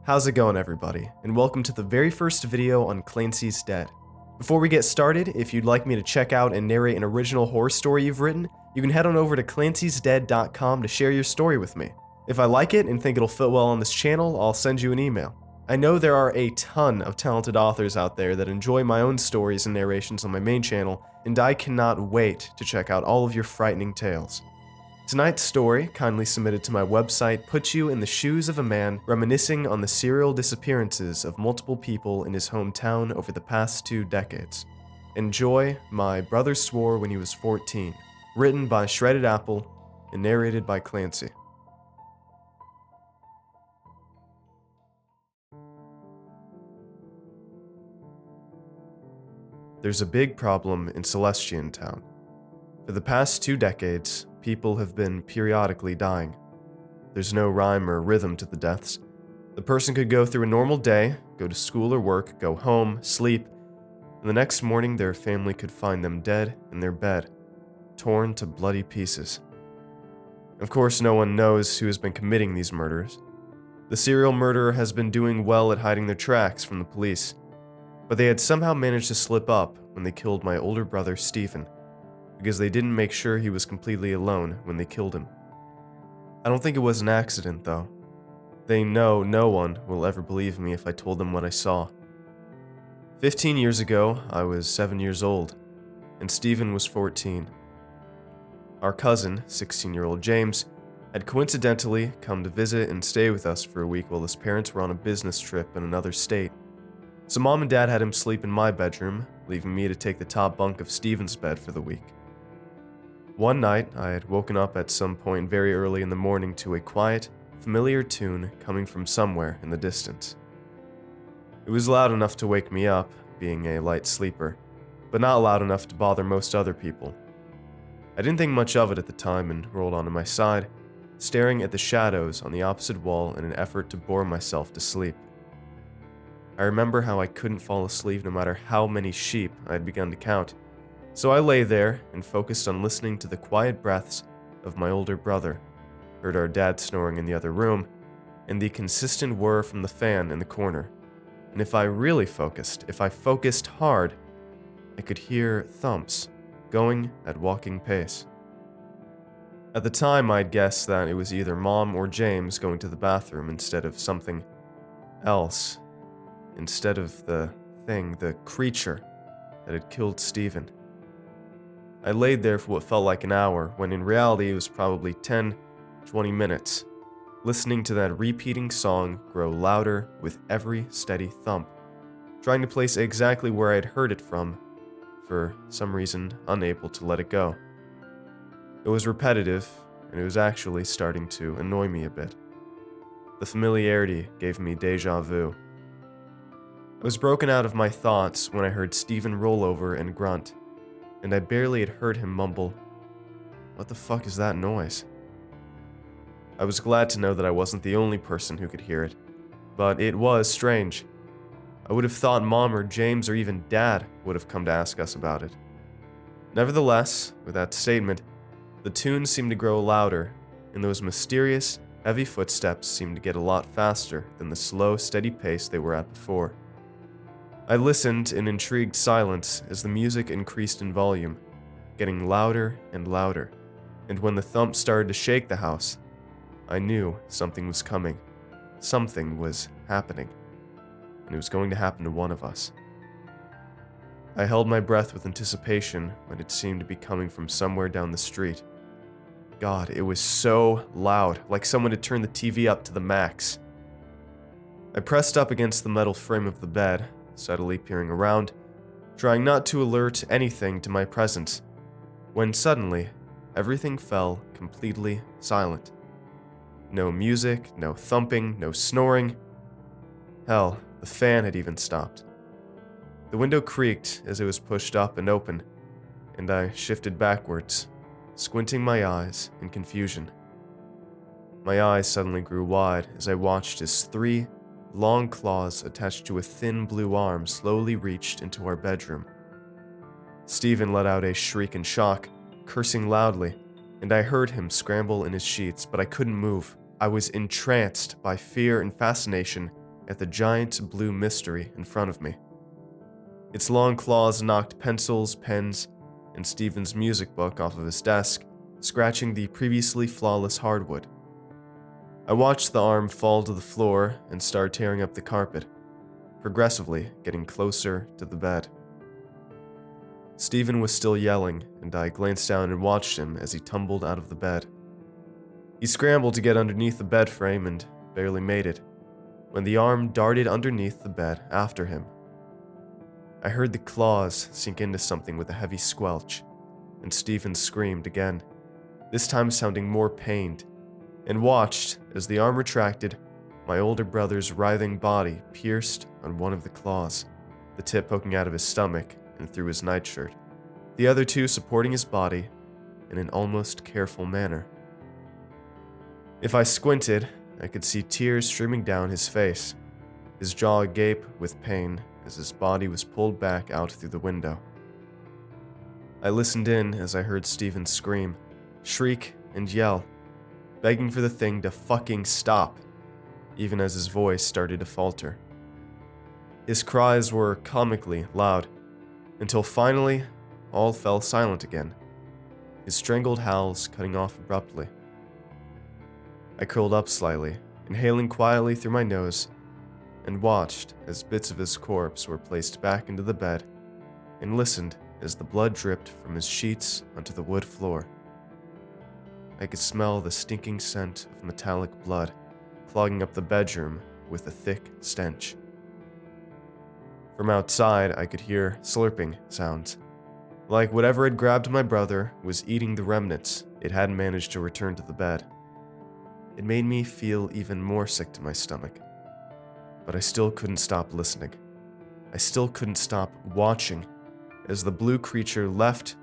How's it going, everybody? And welcome to the very first video on CLANCY'S Dead. Before we get started, if you'd like me to check out and narrate an original horror story you've written, you can head on over to CLANCY'sDead.com to share your story with me. If I like it and think it'll fit well on this channel, I'll send you an email. I know there are a ton of talented authors out there that enjoy my own stories and narrations on my main channel, and I cannot wait to check out all of your frightening tales. Tonight's story, kindly submitted to my website, puts you in the shoes of a man reminiscing on the serial disappearances of multiple people in his hometown over the past 2 decades. Enjoy My Brother Swore When He Was 14, written by Shredded Apple and narrated by Clancy. There's a big problem in Celestian Town. For the past 2 decades, people have been periodically dying. There's no rhyme or rhythm to the deaths. The person could go through a normal day, go to school or work, go home, sleep, and the next morning their family could find them dead in their bed, torn to bloody pieces. Of course, no one knows who has been committing these murders. The serial murderer has been doing well at hiding their tracks from the police, but they had somehow managed to slip up when they killed my older brother, Stephen, because they didn't make sure he was completely alone when they killed him. I don't think it was an accident, though. They know no one will ever believe me if I told them what I saw. 15 years ago, I was 7 years old, and Stephen was 14. Our cousin, 16-year-old James, had coincidentally come to visit and stay with us for a week while his parents were on a business trip in another state. So Mom and Dad had him sleep in my bedroom, leaving me to take the top bunk of Stephen's bed for the week. One night, I had woken up at some point very early in the morning to a quiet, familiar tune coming from somewhere in the distance. It was loud enough to wake me up, being a light sleeper, but not loud enough to bother most other people. I didn't think much of it at the time and rolled onto my side, staring at the shadows on the opposite wall in an effort to bore myself to sleep. I remember how I couldn't fall asleep no matter how many sheep I had begun to count. So I lay there and focused on listening to the quiet breaths of my older brother, heard our dad snoring in the other room, and the consistent whir from the fan in the corner. And if I really focused, if I focused hard, I could hear thumps going at walking pace. At the time, I'd guessed that it was either Mom or James going to the bathroom instead of something else, instead of the creature that had killed Stephen. I laid there for what felt like an hour, when in reality it was probably 10-20 minutes, listening to that repeating song grow louder with every steady thump, trying to place exactly where I had heard it from, for some reason unable to let it go. It was repetitive, and it was actually starting to annoy me a bit. The familiarity gave me deja vu. I was broken out of my thoughts when I heard Stephen roll over and grunt, and I barely had heard him mumble, "What the fuck is that noise?" I was glad to know that I wasn't the only person who could hear it, but it was strange. I would have thought Mom or James or even Dad would have come to ask us about it. Nevertheless, with that statement, the tune seemed to grow louder, and those mysterious, heavy footsteps seemed to get a lot faster than the slow, steady pace they were at before. I listened in intrigued silence as the music increased in volume, getting louder and louder, and when the thump started to shake the house, I knew something was coming. Something was happening, and it was going to happen to one of us. I held my breath with anticipation when it seemed to be coming from somewhere down the street. God, it was so loud, like someone had turned the TV up to the max. I pressed up against the metal frame of the bed, subtly peering around, trying not to alert anything to my presence, when suddenly, everything fell completely silent. No music, no thumping, no snoring. Hell, the fan had even stopped. The window creaked as it was pushed up and open, and I shifted backwards, squinting my eyes in confusion. My eyes suddenly grew wide as I watched as 3 long claws attached to a thin blue arm slowly reached into our bedroom. Stephen let out a shriek in shock, cursing loudly, and I heard him scramble in his sheets, but I couldn't move. I was entranced by fear and fascination at the giant blue mystery in front of me. Its long claws knocked pencils, pens, and Stephen's music book off of his desk, scratching the previously flawless hardwood. I watched the arm fall to the floor and start tearing up the carpet, progressively getting closer to the bed. Stephen was still yelling, and I glanced down and watched him as he tumbled out of the bed. He scrambled to get underneath the bed frame and barely made it, when the arm darted underneath the bed after him. I heard the claws sink into something with a heavy squelch, and Stephen screamed again, this time sounding more pained, and watched as the arm retracted, my older brother's writhing body pierced on one of the claws, the tip poking out of his stomach and through his nightshirt, the other two supporting his body in an almost careful manner. If I squinted, I could see tears streaming down his face, his jaw agape with pain as his body was pulled back out through the window. I listened in as I heard Stephen scream, shriek, and yell, begging for the thing to fucking stop, even as his voice started to falter. His cries were comically loud, until finally, all fell silent again, his strangled howls cutting off abruptly. I curled up slightly, inhaling quietly through my nose, and watched as bits of his corpse were placed back into the bed, and listened as the blood dripped from his sheets onto the wood floor. I could smell the stinking scent of metallic blood, clogging up the bedroom with a thick stench. From outside, I could hear slurping sounds, like whatever had grabbed my brother was eating the remnants it hadn't managed to return to the bed. It made me feel even more sick to my stomach, but I still couldn't stop listening. I still couldn't stop watching as the blue creature left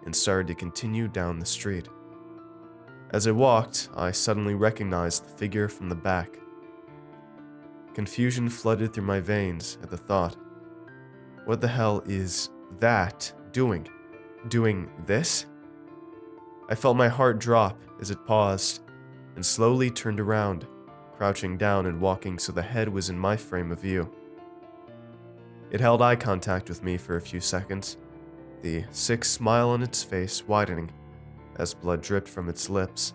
and started to continue down the street. As I walked, I suddenly recognized the figure from the back. Confusion flooded through my veins at the thought. What the hell is that doing? Doing this? I felt my heart drop as it paused and slowly turned around, crouching down and walking so the head was in my frame of view. It held eye contact with me for a few seconds, the sick smile on its face widening as blood dripped from its lips,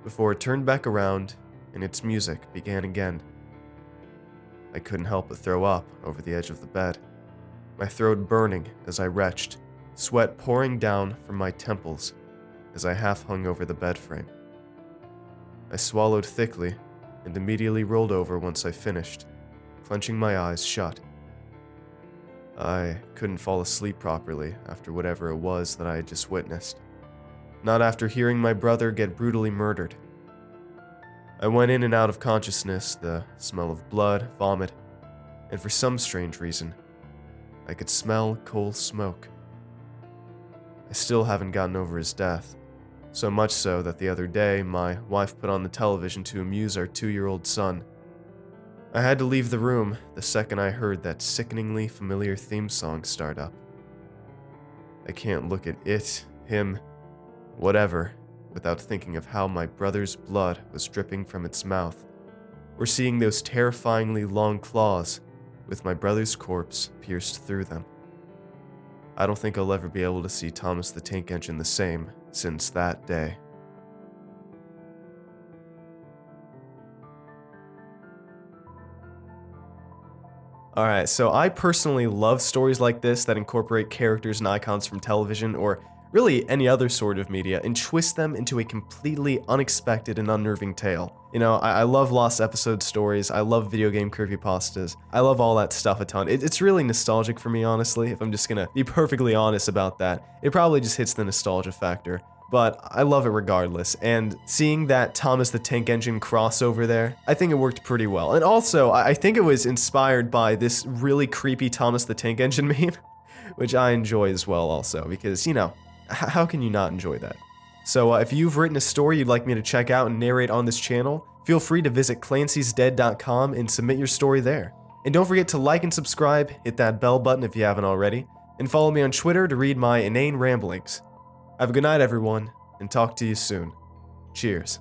before it turned back around and its music began again. I couldn't help but throw up over the edge of the bed, my throat burning as I retched, sweat pouring down from my temples as I half hung over the bed frame. I swallowed thickly and immediately rolled over once I finished, clenching my eyes shut. I couldn't fall asleep properly after whatever it was that I had just witnessed. Not after hearing my brother get brutally murdered. I went in and out of consciousness, the smell of blood, vomit, and for some strange reason, I could smell coal smoke. I still haven't gotten over his death, so much so that the other day my wife put on the television to amuse our 2-year-old son. I had to leave the room the second I heard that sickeningly familiar theme song start up. I can't look at it, him, whatever, without thinking of how my brother's blood was dripping from its mouth, or seeing those terrifyingly long claws with my brother's corpse pierced through them. I don't think I'll ever be able to see Thomas the Tank Engine the same since that day. Alright, so I personally love stories like this that incorporate characters and icons from television or really any other sort of media and twist them into a completely unexpected and unnerving tale. You know, I love lost episode stories, I love video game creepypastas, I love all that stuff a ton. It's really nostalgic for me, honestly, if I'm just gonna be perfectly honest about that. It probably just hits the nostalgia factor, but I love it regardless, and seeing that Thomas the Tank Engine crossover there, I think it worked pretty well. And also, I think it was inspired by this really creepy Thomas the Tank Engine meme, which I enjoy as well also, because, you know, how can you not enjoy that? So if you've written a story you'd like me to check out and narrate on this channel, feel free to visit CLANCY'Sdead.com and submit your story there. And don't forget to like and subscribe, hit that bell button if you haven't already, and follow me on Twitter to read my inane ramblings. Have a good night, everyone, and talk to you soon. Cheers.